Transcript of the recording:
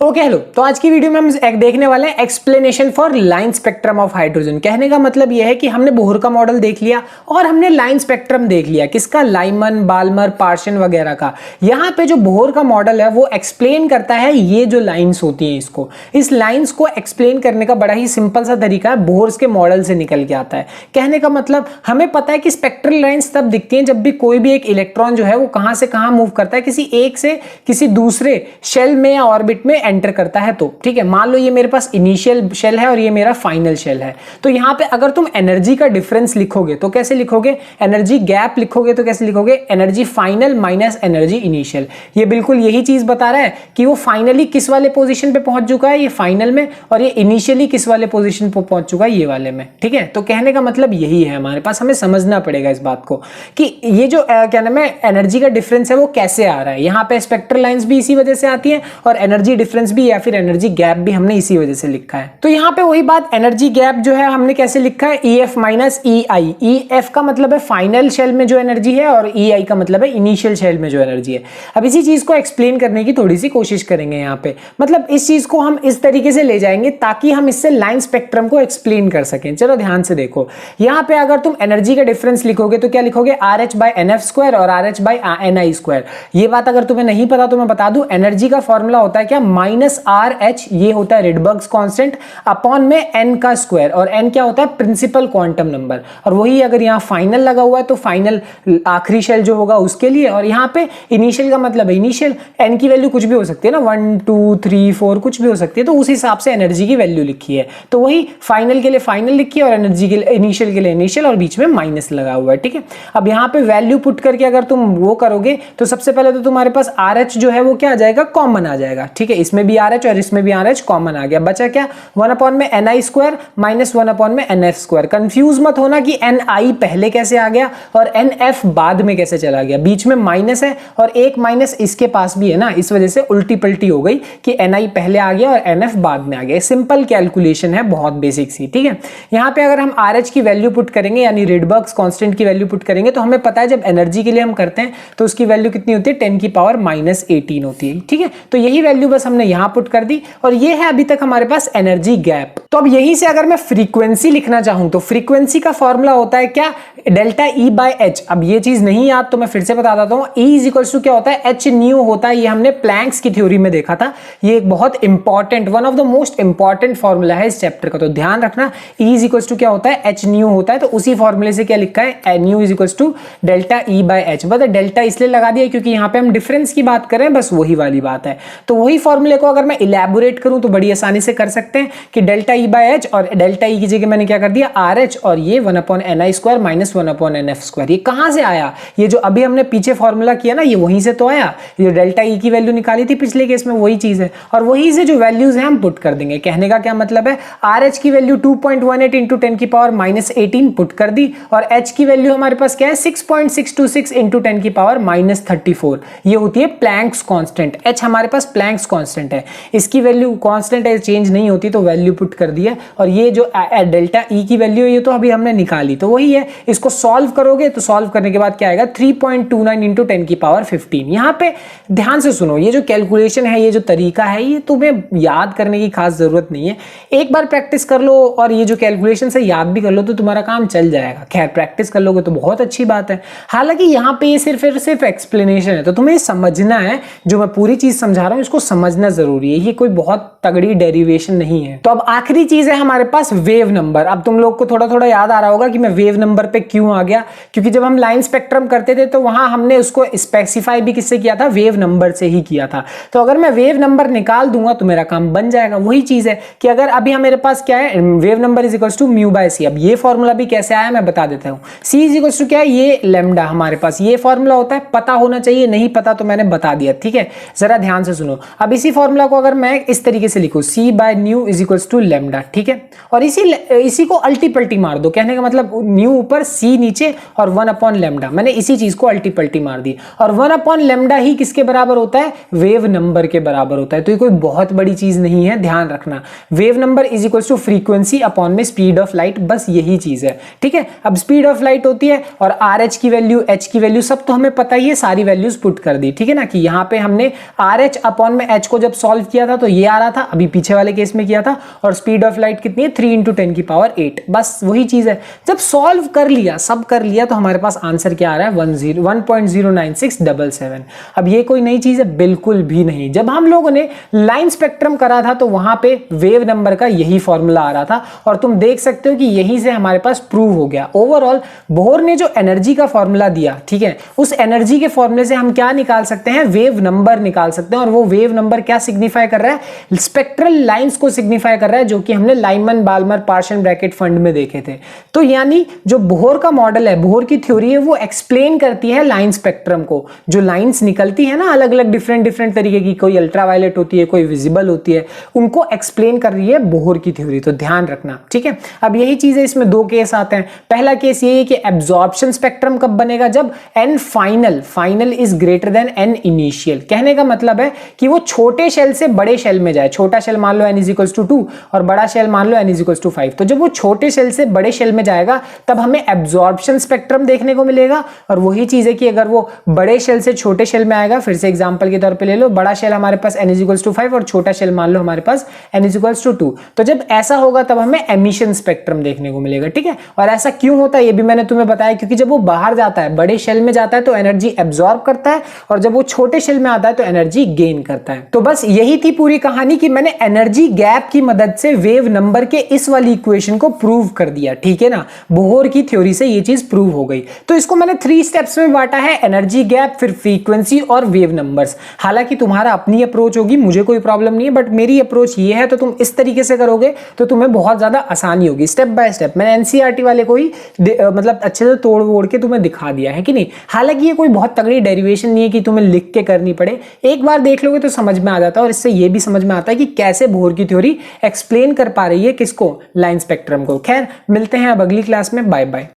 Okay hello, तो आज की वीडियो में हम एक देखने वाले हैं explanation for line spectrum of hydrogen. कहने का मतलब यह है कि हमने बोहर का मॉडल देख लिया और हमने लाइन स्पेक्ट्रम देख लिया, किसका, लाइमन, बाल्मर, पार्शन वगैरह का। यहाँ पे जो बोहर का मॉडल है वो एक्सप्लेन करता है ये जो लाइंस होती हैं, इसको, इस लाइंस को एक्सप्लेन करने का बड़ा ही सिंपल सा तरीका है, बोहर के मॉडल से निकल के आता है। कहने का मतलब हमें पता है कि स्पेक्ट्रल लाइंस तब दिखती हैं जब भी कोई भी एक इलेक्ट्रॉन जो है वो कहां से कहां मूव करता है, किसी एक से किसी दूसरे शेल में या ऑर्बिट में एंटर करता है। तो ठीक है, मान लो ये मेरे पास इनिशियल शेल है और ये मेरा फाइनल शेल है। तो यहां पे अगर तुम एनर्जी का डिफरेंस लिखोगे तो कैसे लिखोगे, एनर्जी गैप लिखोगे तो कैसे लिखोगे, energy final minus energy initial. ये बिल्कुल यही चीज बता रहा है कि वो फाइनली किस वाले पोजीशन पे पहुंच चुका है, ये फाइनल में, और ये इनिशियली किस वाले पोजीशन पे पहुंच चुका है, ये वाले में। ठीक है, तो कहने का मतलब यही है हमारे पास, हमें समझना पड़ेगा इस बात को कि ये जो क्या नाम है एनर्जी का डिफरेंस है वो कैसे आ रहा है। यहां पे स्पेक्ट्रल लाइंस भी इसी वजह से आती है और एनर्जी डिफरेंस भी या फिर एनर्जी गैप भी हमने इसी वजह से लिखा है। तो यहाँ पे वही बात, एनर्जी गैप जो है हमने कैसे लिखा है, EF माइनस EI। EF का मतलब है फाइनल शेल में जो एनर्जी है और EI का मतलब है इनिशियल शेल में जो एनर्जी है। अब इसी चीज को एक्सप्लेन करने की थोड़ी सी कोशिश करेंगे यहाँ पे, मतलब इस चीज को हम इस तरीके से ले जाएंगे ताकि हम इससे लाइन स्पेक्ट्रम को एक्सप्लेन कर सकें। चलो ध्यान से देखो, यहाँ पे अगर तुम एनर्जी का डिफरेंस लिखोगे तो क्या लिखोगे, RH/NF² और RH/NI²। ये बात अगर तुम्हें नहीं पता तो मैं बता दूं, एनर्जी का फॉर्मूला होता है क्या, -RH, ये होता है रिडबर्ग्स कांस्टेंट, अपॉन में n का स्क्वायर, और n क्या होता है, प्रिंसिपल क्वांटम नंबर। और वही अगर यहाँ फाइनल लगा हुआ है तो फाइनल आखिरी शेल जो होगा उसके लिए, और यहाँ पे इनिशियल का मतलब है इनिशियल, n की वैल्यू कुछ भी हो सकती है ना, 1 2 3 4 कुछ भी हो सकती है, तो उस हिसाब से एनर्जी की वैल्यू लिखी है। तो वही फाइनल के लिए फाइनल लिखी है और एनर्जी के लिए इनिशियल के लिए इनिशियल, और बीच में माइनस लगा हुआ है। ठीक है, अब यहाँ पे वैल्यू पुट करके अगर तुम वो करोगे तो सबसे पहले तो तुम्हारे पास RH जो है वो क्या आ जाएगा, कॉमन आ जाएगा। ठीक है, इसमें भी RH और इसमें भी RH कॉमन आ गया, बचा क्या, 1 में NI² माइनस 1 में NF²। कंफ्यूज मत होना कि NI पहले कैसे आ गया और NF बाद में कैसे चला गया, बीच में माइनस है और एक माइनस इसके पास भी है ना, इस वजह से उल्टी पल्टी हो गई कि NI पहले आ गया और NF बाद में आ गया। सिंपल कैलकुलेशन है, बहुत बेसिक सी। ठीक है, यहाँ पे अगर हम RH की वैल्यू पुट करेंगे यानी रिडबर्ग्स कांस्टेंट की वैल्यू पुट करेंगे तो हमें पता है जब एनर्जी के लिए हम करते हैं तो उसकी वैल्यू कितनी होती है, 10⁻⁻18 होती है। ठीक है, तो यही वैल्यू बस हमने यहां पुट कर दी और ये है अभी तक हमारे पास एनर्जी गैप। तो अब यहीं से अगर मैं फ्रीक्वेंसी लिखना चाहूं तो फ्रीक्वेंसी का फॉर्मूला होता है क्या, ΔE/h। अब ये चीज नहीं याद तो मैं फिर से बता देता हूं, E = क्या होता है, h न्यू होता है। ये हमने प्लैंक्स की थ्योरी में देखा था, ये एक बहुत important, one of the most important formula है इस चैप्टर का, तो ध्यान रखना। E = क्या होता है, h न्यू होता है, तो उसी फॉर्मूले से क्या लिखा है, न्यू = ΔE/h। बस डेल्टा इसलिए लगा दिया क्योंकि यहाँ पे हम डिफरेंस की बात करें, बस वही वाली बात है। तो वही फॉर्मूले को अगर मैं इलैबोरेट करूं तो बड़ी आसानी से कर सकते हैं कि ΔE/h और ΔE की जगह मैंने क्या कर दिया, RH, और ये 1/NI² माइनस 1/NF²। ये कहां से आया, ये जो अभी हमने पीछे फॉर्मूला किया ना, ये वहीं से तो आया। ये ΔE की वैल्यू निकाली थी पिछले केस में, वही चीज है, और वही से जो वैल्यूज है हम पुट कर देंगे। कहने का क्या मतलब है, RH की वैल्यू 2.18 × 10⁻⁻18 पुट कर दी, और H की वैल्यू हमारे पास क्या है, 6.626 × 10⁻⁻34। ये होती है प्लैंक्स कांस्टेंट। H हमारे पास प्लैंक्स कांस्टेंट है, इसकी वैल्यू कांस्टेंट है, चेंज नहीं होती, तो वैल्यू पुट कर दिया। और ये जो ΔE की वैल्यू है ये तो अभी हमने निकाली, तो वही है। इसको सॉल्व करोगे तो सॉल्व करने के बाद क्या आएगा, 3.29 × 10⁻15। यहाँ पे ध्यान से सुनो, ये जो कैलकुलेशन है, ये जो तरीका है, ये तुम्हें याद करने की खास जरूरत नहीं है। एक बार प्रैक्टिस कर लो और ये जो कैलकुलेशन से याद भी कर लो तो तुम्हारा काम चल जाएगा। खैर, प्रैक्टिस कर लोगे तो बहुत अच्छी बात है। हालांकि यहाँ पे ये सिर्फ एक्सप्लेनेशन है, तो तुम्हें समझना है, जो मैं पूरी चीज समझा रहा हूँ इसको समझना जरूरी है, ये कोई बहुत तगड़ी डेरिवेशन नहीं है। तो अब आखिरी चीज है हमारे पास वेव नंबर। अब तुम लोग को थोड़ा थोड़ा याद आ रहा होगा कि मैं वेव नंबर पे क्यों आ गया, क्योंकि जब हम लाइन स्पेक्ट्रम करते थे तो वहां हमने उसको स्पेसिफाई भी किससे किया था, वेव नंबर से ही किया था। तो अगर मैं वेव नंबर निकाल दूंगा तो मेरा काम बन जाएगा। वही चीज है कि अगर अभी हम मेरे पास क्या है, वेव नंबर = μ/c। अब ये फॉर्मूला भी कैसे आया मैं बता देता हूँ। C = क्या है, ये लैम्डा हमारे पास ये फॉर्मूला होता है, पता होना चाहिए, नहीं पता तो मैंने बता दिया। ठीक है, जरा ध्यान से सुनो। अब इसी फॉर्मूला को अगर मैं इस तरीके से लिखूं, C/ν = λ, लेमडा, ठीक है। और इसी को अल्टी पल्टी मार दो, कहने का मतलब न्यू ऊपर सी नीचे और 1 अपॉन लेमडा, मैंने इसी चीज को अल्टी पल्टी मार दी। और 1 अपॉन लेमडा ही किसके बराबर होता है, वेव नंबर के बराबर होता है। तो ये कोई बहुत बड़ी चीज नहीं है, ध्यान रखना। Wave number is equal to frequency upon में स्पीड ऑफ लाइट, बस यही चीज है, ठीक है। अब स्पीड ऑफ लाइट होती है और आर एच की वैल्यू, एच की वैल्यू सब तो हमें पता ही है, सारी वैल्यूज पुट कर दी, ठीक है ना। कि यहाँ पे हमने आर एच अपॉन में एच को जब सॉल्व किया था तो ये आ रहा था, अभी पीछे वाले केस में किया था। और स्पीड ऑफ लाइट कितनी है, 3 इंटू 10 की पावर 8, बस वही चीज है। जब सॉल्व कर लिया, सब कर लिया, तो हमारे पास आंसर क्या आ रहा है, 1.09677। अब ये कोई नई चीज है, बिल्कुल भी नहीं। जब हम लोगों ने लाइन स्पेक्ट्रम करा था तो वहां पे वेव नंबर का यही फॉर्मूला आ रहा था, और तुम देख सकते हो कि यहीं से हमारे पास प्रूव हो गया। ओवरऑल बोहर ने जो एनर्जी का फॉर्मूला दिया, ठीक है, उस एनर्जी के फॉर्मूले से हम क्या निकाल सकते हैं, वेव नंबर निकाल सकते हैं। और वो वेव नंबर क्या सिग्निफाई कर रहा है, स्पेक्ट्रल लाइंस को सिग्निफाई कर रहा है, जो कि हमने लाइमन बाल्मर पार्शियल ब्रैकेट फंड में देखे थे। तो यानी जो बोहर का मॉडल है, बोहर की थ्योरी है, वो एक्सप्लेन करती है लाइन स्पेक्ट्रम को। जो लाइंस निकलती है ना अलग अलग डिफरेंट तरीके की, कोई अल्ट्रावायलेट होती है, कोई विजिबल होती है, उनको एक्सप्लेन कर रही है बोहर की थ्योरी। तो ध्यान रखना, ठीक है। अब यही चीज है, इसमें 2 केस आते हैं। पहला केस ये है कि एब्जॉर्प्शन स्पेक्ट्रम कब बनेगा, जब n final is greater than n initial. कहने का मतलब है कि वो छोटे शेल से बड़े शेल में जाए। छोटा शेल मान लो n इज इक्वल्स टू 2 और बड़ा शेल मान लो n इज इक्वल्स टू 5। तो जब वो छोटे शेल से बड़े शेल में जाएगा तब हमें एब्जॉर्प्शन स्पेक्ट्रम देखने को मिलेगा। और वही चीज है कि अगर वो बड़े शेल से छोटे शेल में आएगा, फिर से एग्जांपल के तौर पे ले लो, बड़ा शेल हमारे पास n इज इक्वल्स टू 5 और छोटा शेल मान लो हमारे पास n इज इक्वल्स टू 2। तो जब ऐसा होगा तब हमें एमिशन स्पेक्ट्रम देखने को मिलेगा, ठीक है। और ऐसा क्यों होता है ये भी मैंने तुम्हें बताया, क्योंकि जब वो बाहर जाता है, बड़े शेल में जाता है तो एनर्जी एब्जॉर्ब करता है, और जब वो छोटे शेल में आता है तो एनर्जी गेन करता है। तो बस यही थी पूरी कहानी कि मैंने एनर्जी गैप की मदद से वेव नंबर के इस वाली इक्वेशन को प्रूव कर दिया, ठीक है ना। बोहर की थ्योरी से ये चीज प्रूव हो गई। तो इसको मैंने 3 स्टेप्स में बांटा है, एनर्जी गैप, फिर फ्रीक्वेंसी और वेव नंबर्स। हालांकि तुम्हारा अपनी अप्रोच होगी, मुझे कोई प्रॉब्लम नहीं है, बट मेरी अप्रोच ये है, तो तुम इस तरीके से करोगे तो तुम्हें बहुत ज्यादा आसानी होगी। स्टेप बाय स्टेप मैंने एनसीईआरटी वाले को ही मतलब अच्छे से तोड़ वोड़ के तुम्हें दिखा दिया है कि नहीं। हालांकि ये कोई बहुत तगड़ी डेरिवेशन नहीं है कि तुम्हें लिख के करनी पड़े, एक बार देख लोगे तो समझ में आ जाता है। और इससे ये भी समझ में आता है कि कैसे बोहर की थ्योरी एक्सप्लेन कर पा रही है किसको, लाइन स्पेक्ट्रम को। खैर मिलते हैं अब अगली क्लास में, बाय बाय।